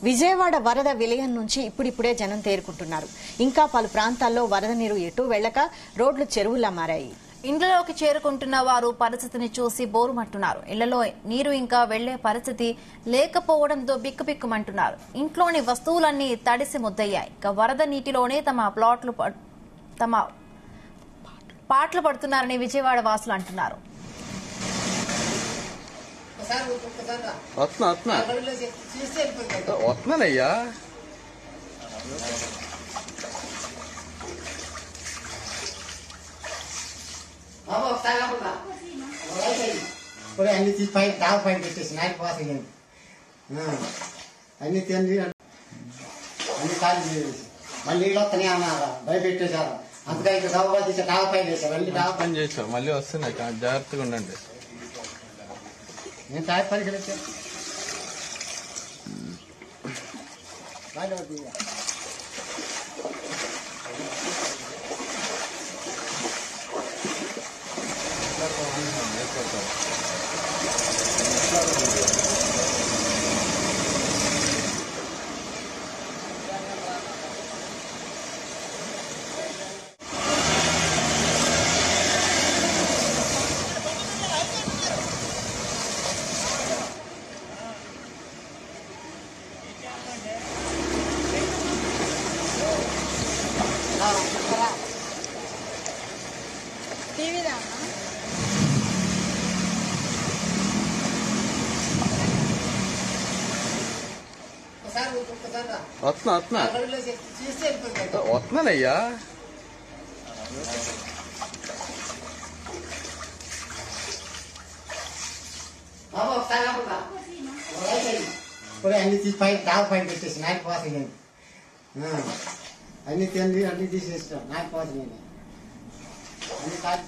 విజయవాడ వరద విలయం నుంచి ఇప్పుడిప్పుడే జనం తేరుకుంటున్నారు. ఇంకా పలు ప్రాంతాల్లో వరద నీరు ఎటూ వెళ్లక రోడ్లు చెరువులా మారాయి. ఇండ్లలోకి చేరుకుంటున్న వారు పరిస్థితిని చూసి బోరుమంటున్నారు. ఇళ్లలో నీరు ఇంకా వెళ్లే పరిస్థితి లేకపోవడంతో బిక్కుబిక్కుమంటున్నారు. ఇంట్లోని వస్తువులన్నీ తడిసి ముద్దయ్యాయి. ఇక వరద నీటిలోనే తమ పాటలు పడుతున్నారని విజయవాడ వాసులు అంటున్నారు. వస్తున్నానయ్యా. అన్ని తీసి పైన డాబా పైన పెట్టేసి నాయకు పోతాయి అన్ని తిండి అన్ని ఖాళీ చేసి మళ్ళీ నీళ్ళు వస్తానే అన్నారా భయపెట్టేశారు. అంతగా ఇంకా డాబా తీసి డాబా పైన వేసారు. మళ్ళీ డాబా పైన చేసారు. మళ్ళీ వస్తున్నాయి. జాగ్రత్తగా ఉండండి. నేను తాయి పనికి వచ్చాను. వస్తున్నానయ్యా. అన్ని తీసి పైన డాబా పైన పెట్టేసి నాయకు పోతాయి అన్ని తిండి అన్ని తీసేస్తాం. నాయకు పోతాయి అన్ని ఖాళీ